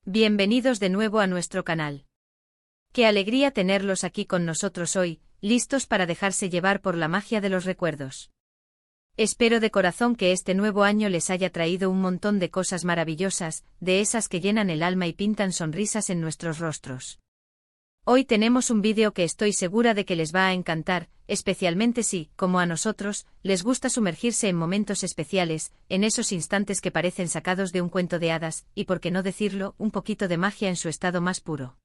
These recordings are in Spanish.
Bienvenidos de nuevo a nuestro canal. Qué alegría tenerlos aquí con nosotros hoy, listos para dejarse llevar por la magia de los recuerdos. Espero de corazón que este nuevo año les haya traído un montón de cosas maravillosas, de esas que llenan el alma y pintan sonrisas en nuestros rostros. Hoy tenemos un vídeo que estoy segura de que les va a encantar, especialmente si, como a nosotros, les gusta sumergirse en momentos especiales, en esos instantes que parecen sacados de un cuento de hadas, y por qué no decirlo, un poquito de magia en su estado más puro.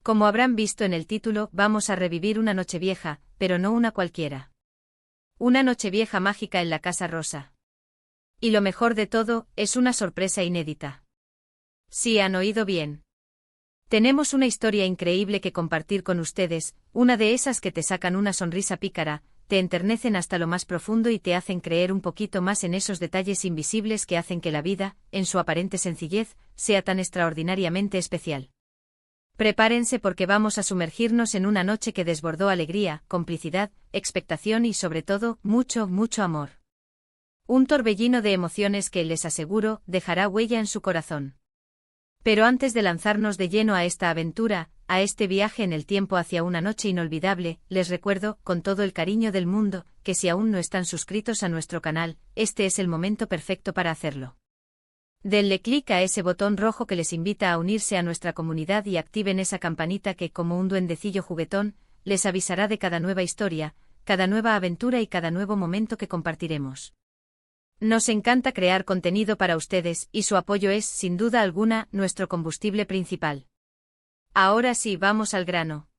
Como habrán visto en el título, vamos a revivir una Nochevieja, pero no una cualquiera. Una Nochevieja mágica en la Casa Rosa. Y lo mejor de todo, es una sorpresa inédita. Sí, han oído bien. Tenemos una historia increíble que compartir con ustedes, una de esas que te sacan una sonrisa pícara, te enternecen hasta lo más profundo y te hacen creer un poquito más en esos detalles invisibles que hacen que la vida, en su aparente sencillez, sea tan extraordinariamente especial. Prepárense porque vamos a sumergirnos en una noche que desbordó alegría, complicidad, expectación y sobre todo, mucho, mucho amor. Un torbellino de emociones que, les aseguro, dejará huella en su corazón. Pero antes de lanzarnos de lleno a esta aventura, a este viaje en el tiempo hacia una noche inolvidable, les recuerdo, con todo el cariño del mundo, que si aún no están suscritos a nuestro canal, este es el momento perfecto para hacerlo. Denle clic a ese botón rojo que les invita a unirse a nuestra comunidad y activen esa campanita que, como un duendecillo juguetón, les avisará de cada nueva historia, cada nueva aventura y cada nuevo momento que compartiremos. Nos encanta crear contenido para ustedes y su apoyo es, sin duda alguna, nuestro combustible principal. Ahora sí, vamos al grano.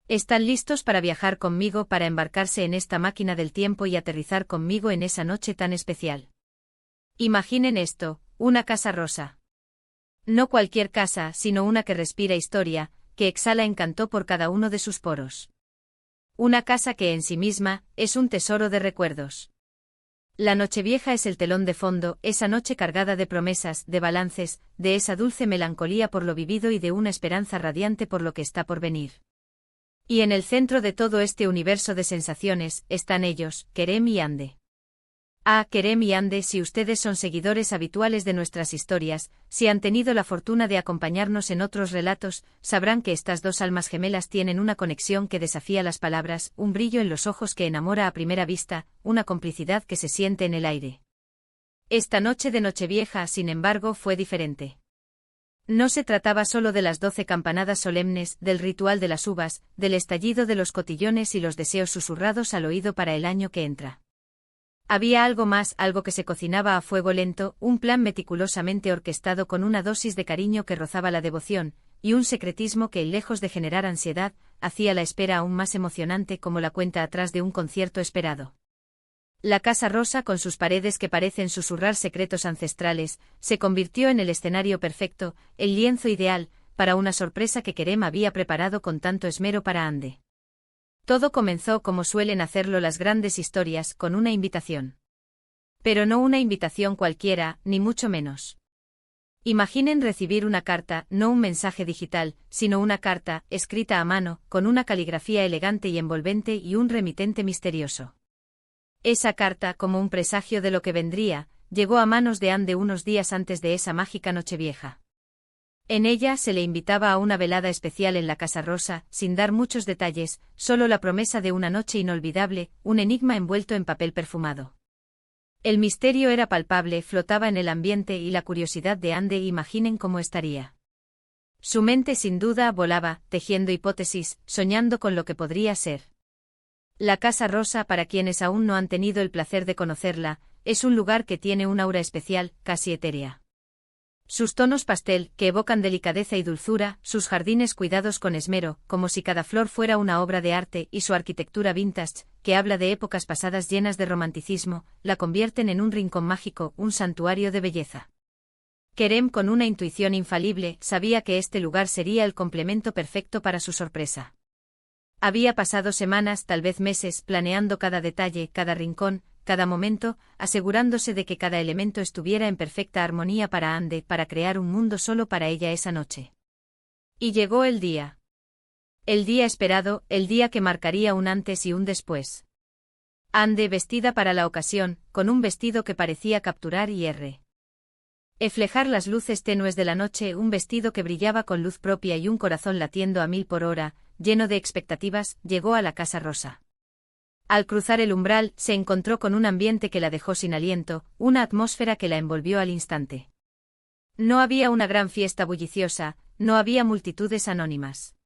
¿Están listos para viajar conmigo, para embarcarse en esta máquina del tiempo y aterrizar conmigo en esa noche tan especial? Imaginen esto, una casa rosa. No cualquier casa, sino una que respira historia, que exhala encanto por cada uno de sus poros. Una casa que en sí misma, es un tesoro de recuerdos. La Nochevieja es el telón de fondo, esa noche cargada de promesas, de balances, de esa dulce melancolía por lo vivido y de una esperanza radiante por lo que está por venir. Y en el centro de todo este universo de sensaciones, están ellos, Kerem y Ande. Ah, Kerem y Ande, si ustedes son seguidores habituales de nuestras historias, si han tenido la fortuna de acompañarnos en otros relatos, sabrán que estas dos almas gemelas tienen una conexión que desafía las palabras, un brillo en los ojos que enamora a primera vista, una complicidad que se siente en el aire. Esta noche de Nochevieja, sin embargo, fue diferente. No se trataba solo de las 12 campanadas solemnes, del ritual de las uvas, del estallido de los cotillones y los deseos susurrados al oído para el año que entra. Había algo más, algo que se cocinaba a fuego lento, un plan meticulosamente orquestado con una dosis de cariño que rozaba la devoción, y un secretismo que, lejos de generar ansiedad, hacía la espera aún más emocionante como la cuenta atrás de un concierto esperado. La Casa Rosa, con sus paredes que parecen susurrar secretos ancestrales, se convirtió en el escenario perfecto, el lienzo ideal, para una sorpresa que Kerem había preparado con tanto esmero para Ande. Todo comenzó como suelen hacerlo las grandes historias, con una invitación. Pero no una invitación cualquiera, ni mucho menos. Imaginen recibir una carta, no un mensaje digital, sino una carta, escrita a mano, con una caligrafía elegante y envolvente y un remitente misterioso. Esa carta, como un presagio de lo que vendría, llegó a manos de Ande unos días antes de esa mágica Nochevieja. En ella se le invitaba a una velada especial en la Casa Rosa, sin dar muchos detalles, solo la promesa de una noche inolvidable, un enigma envuelto en papel perfumado. El misterio era palpable, flotaba en el ambiente y la curiosidad de Ande, imaginen cómo estaría. Su mente sin duda volaba, tejiendo hipótesis, soñando con lo que podría ser. La Casa Rosa, para quienes aún no han tenido el placer de conocerla, es un lugar que tiene un aura especial, casi etérea. Sus tonos pastel, que evocan delicadeza y dulzura, sus jardines cuidados con esmero, como si cada flor fuera una obra de arte, y su arquitectura vintage, que habla de épocas pasadas llenas de romanticismo, la convierten en un rincón mágico, un santuario de belleza. Kerem, con una intuición infalible, sabía que este lugar sería el complemento perfecto para su sorpresa. Había pasado semanas, tal vez meses, planeando cada detalle, cada rincón, cada momento, asegurándose de que cada elemento estuviera en perfecta armonía para Ande, para crear un mundo solo para ella esa noche. Y llegó el día. El día esperado, el día que marcaría un antes y un después. Ande, vestida para la ocasión, con un vestido que parecía capturar y Reflejar las luces tenues de la noche, un vestido que brillaba con luz propia y un corazón latiendo a 1000 por hora, lleno de expectativas, llegó a la Casa Rosa. Al cruzar el umbral, se encontró con un ambiente que la dejó sin aliento, una atmósfera que la envolvió al instante. No había una gran fiesta bulliciosa, no había multitudes anónimas.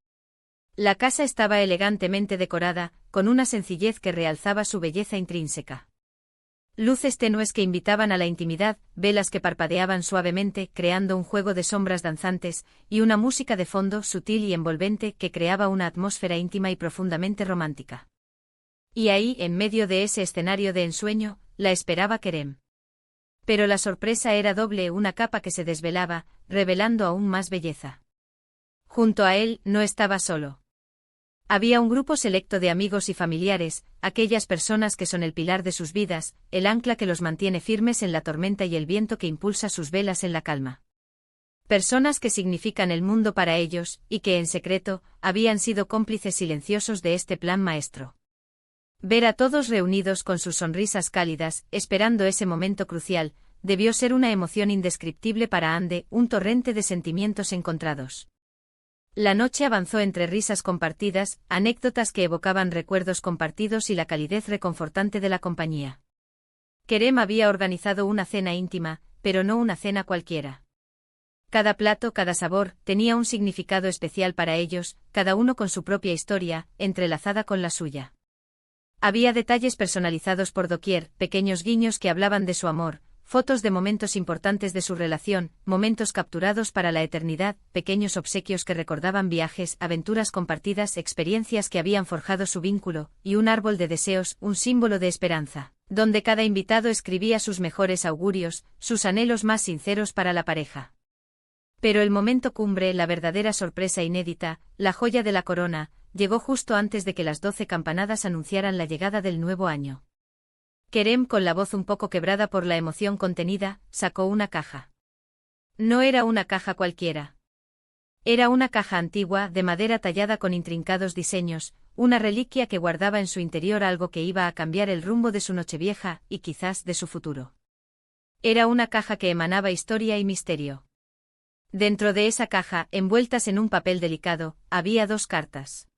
La casa estaba elegantemente decorada, con una sencillez que realzaba su belleza intrínseca. Luces tenues que invitaban a la intimidad, velas que parpadeaban suavemente, creando un juego de sombras danzantes, y una música de fondo sutil y envolvente que creaba una atmósfera íntima y profundamente romántica. Y ahí, en medio de ese escenario de ensueño, la esperaba Kerem. Pero la sorpresa era doble, una capa que se desvelaba, revelando aún más belleza. Junto a él, no estaba solo. Había un grupo selecto de amigos y familiares, aquellas personas que son el pilar de sus vidas, el ancla que los mantiene firmes en la tormenta y el viento que impulsa sus velas en la calma. Personas que significan el mundo para ellos, y que, en secreto, habían sido cómplices silenciosos de este plan maestro. Ver a todos reunidos con sus sonrisas cálidas, esperando ese momento crucial, debió ser una emoción indescriptible para Ande, un torrente de sentimientos encontrados. La noche avanzó entre risas compartidas, anécdotas que evocaban recuerdos compartidos y la calidez reconfortante de la compañía. Kerem había organizado una cena íntima, pero no una cena cualquiera. Cada plato, cada sabor, tenía un significado especial para ellos, cada uno con su propia historia, entrelazada con la suya. Había detalles personalizados por doquier, pequeños guiños que hablaban de su amor, fotos de momentos importantes de su relación, momentos capturados para la eternidad, pequeños obsequios que recordaban viajes, aventuras compartidas, experiencias que habían forjado su vínculo, y un árbol de deseos, un símbolo de esperanza, donde cada invitado escribía sus mejores augurios, sus anhelos más sinceros para la pareja. Pero el momento cumbre, la verdadera sorpresa inédita, la joya de la corona, llegó justo antes de que las 12 campanadas anunciaran la llegada del nuevo año. Kerem, con la voz un poco quebrada por la emoción contenida, sacó una caja. No era una caja cualquiera. Era una caja antigua, de madera tallada con intrincados diseños, una reliquia que guardaba en su interior algo que iba a cambiar el rumbo de su nochevieja, y quizás de su futuro. Era una caja que emanaba historia y misterio. Dentro de esa caja, envueltas en un papel delicado, había 2 cartas.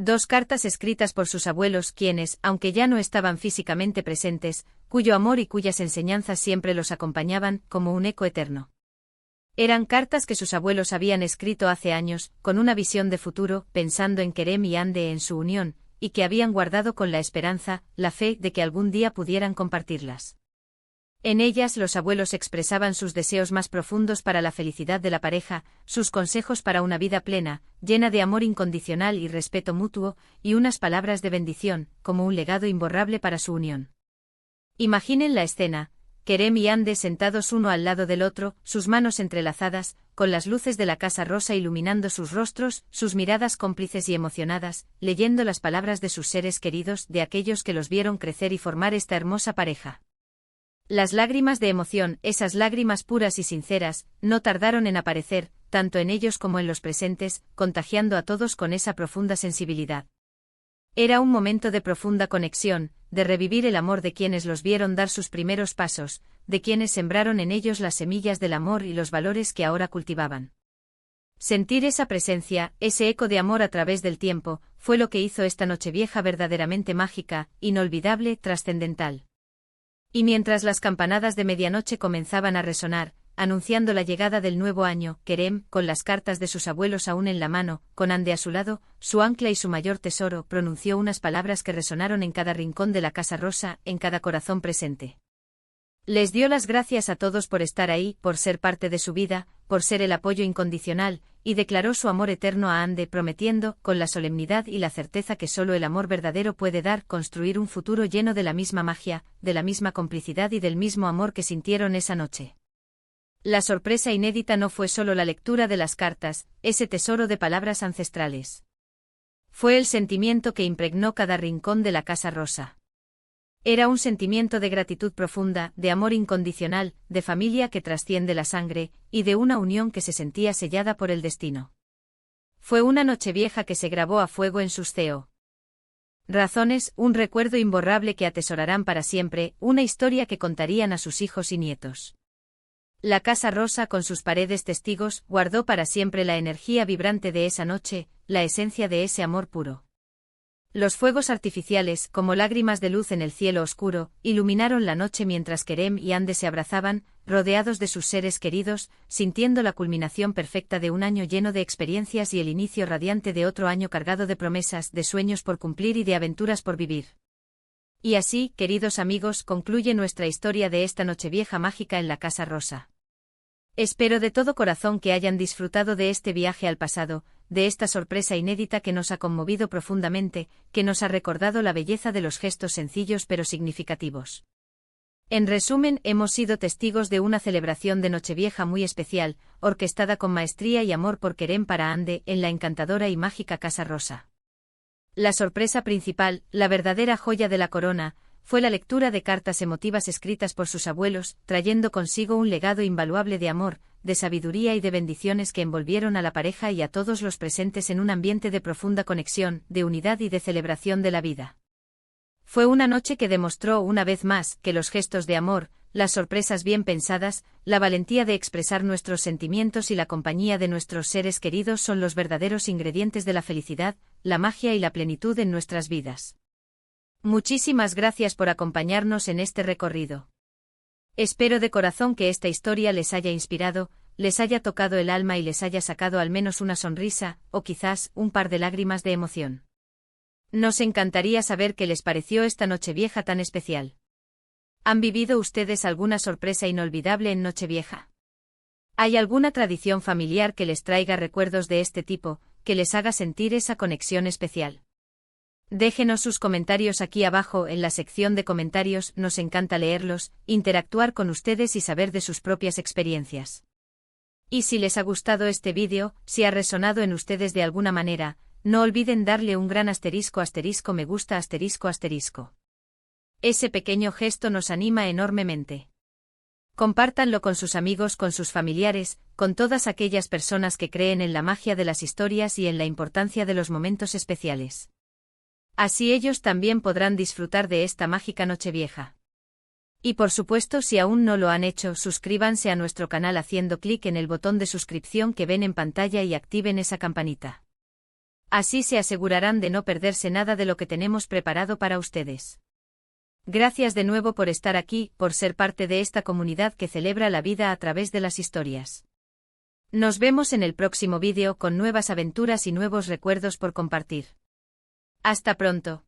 2 cartas escritas por sus abuelos quienes, aunque ya no estaban físicamente presentes, cuyo amor y cuyas enseñanzas siempre los acompañaban, como un eco eterno. Eran cartas que sus abuelos habían escrito hace años, con una visión de futuro, pensando en Kerem y Ande en su unión, y que habían guardado con la esperanza, la fe de que algún día pudieran compartirlas. En ellas los abuelos expresaban sus deseos más profundos para la felicidad de la pareja, sus consejos para una vida plena, llena de amor incondicional y respeto mutuo, y unas palabras de bendición, como un legado imborrable para su unión. Imaginen la escena, Kerem y Ande sentados uno al lado del otro, sus manos entrelazadas, con las luces de la Casa Rosa iluminando sus rostros, sus miradas cómplices y emocionadas, leyendo las palabras de sus seres queridos, de aquellos que los vieron crecer y formar esta hermosa pareja. Las lágrimas de emoción, esas lágrimas puras y sinceras, no tardaron en aparecer, tanto en ellos como en los presentes, contagiando a todos con esa profunda sensibilidad. Era un momento de profunda conexión, de revivir el amor de quienes los vieron dar sus primeros pasos, de quienes sembraron en ellos las semillas del amor y los valores que ahora cultivaban. Sentir esa presencia, ese eco de amor a través del tiempo, fue lo que hizo esta Nochevieja verdaderamente mágica, inolvidable, trascendental. Y mientras las campanadas de medianoche comenzaban a resonar, anunciando la llegada del nuevo año, Kerem, con las cartas de sus abuelos aún en la mano, con Ande a su lado, su ancla y su mayor tesoro, pronunció unas palabras que resonaron en cada rincón de la Casa Rosa, en cada corazón presente. Les dio las gracias a todos por estar ahí, por ser parte de su vida, por ser el apoyo incondicional, y declaró su amor eterno a Ande, prometiendo, con la solemnidad y la certeza que solo el amor verdadero puede dar, construir un futuro lleno de la misma magia, de la misma complicidad y del mismo amor que sintieron esa noche. La sorpresa inédita no fue solo la lectura de las cartas, ese tesoro de palabras ancestrales. Fue el sentimiento que impregnó cada rincón de la Casa Rosa. Era un sentimiento de gratitud profunda, de amor incondicional, de familia que trasciende la sangre, y de una unión que se sentía sellada por el destino. Fue una Nochevieja que se grabó a fuego en sus corazones, un recuerdo imborrable que atesorarán para siempre, una historia que contarían a sus hijos y nietos. La Casa Rosa con sus paredes testigos guardó para siempre la energía vibrante de esa noche, la esencia de ese amor puro. Los fuegos artificiales, como lágrimas de luz en el cielo oscuro, iluminaron la noche mientras Kerem y Ande se abrazaban, rodeados de sus seres queridos, sintiendo la culminación perfecta de un año lleno de experiencias y el inicio radiante de otro año cargado de promesas, de sueños por cumplir y de aventuras por vivir. Y así, queridos amigos, concluye nuestra historia de esta Nochevieja mágica en la Casa Rosa. Espero de todo corazón que hayan disfrutado de este viaje al pasado, de esta sorpresa inédita que nos ha conmovido profundamente, que nos ha recordado la belleza de los gestos sencillos pero significativos. En resumen, hemos sido testigos de una celebración de Nochevieja muy especial, orquestada con maestría y amor por Kerem para Ande en la encantadora y mágica Casa Rosa. La sorpresa principal, la verdadera joya de la corona, fue la lectura de cartas emotivas escritas por sus abuelos, trayendo consigo un legado invaluable de amor, de sabiduría y de bendiciones que envolvieron a la pareja y a todos los presentes en un ambiente de profunda conexión, de unidad y de celebración de la vida. Fue una noche que demostró una vez más que los gestos de amor, las sorpresas bien pensadas, la valentía de expresar nuestros sentimientos y la compañía de nuestros seres queridos son los verdaderos ingredientes de la felicidad, la magia y la plenitud en nuestras vidas. Muchísimas gracias por acompañarnos en este recorrido. Espero de corazón que esta historia les haya inspirado, les haya tocado el alma y les haya sacado al menos una sonrisa, o quizás un par de lágrimas de emoción. Nos encantaría saber qué les pareció esta Nochevieja tan especial. ¿Han vivido ustedes alguna sorpresa inolvidable en Nochevieja? ¿Hay alguna tradición familiar que les traiga recuerdos de este tipo, que les haga sentir esa conexión especial? Déjenos sus comentarios aquí abajo en la sección de comentarios, nos encanta leerlos, interactuar con ustedes y saber de sus propias experiencias. Y si les ha gustado este vídeo, si ha resonado en ustedes de alguna manera, no olviden darle un gran asterisco me gusta asterisco. Ese pequeño gesto nos anima enormemente. Compártanlo con sus amigos, con sus familiares, con todas aquellas personas que creen en la magia de las historias y en la importancia de los momentos especiales. Así ellos también podrán disfrutar de esta mágica Nochevieja. Y por supuesto, si aún no lo han hecho, suscríbanse a nuestro canal haciendo clic en el botón de suscripción que ven en pantalla y activen esa campanita. Así se asegurarán de no perderse nada de lo que tenemos preparado para ustedes. Gracias de nuevo por estar aquí, por ser parte de esta comunidad que celebra la vida a través de las historias. Nos vemos en el próximo vídeo con nuevas aventuras y nuevos recuerdos por compartir. Hasta pronto.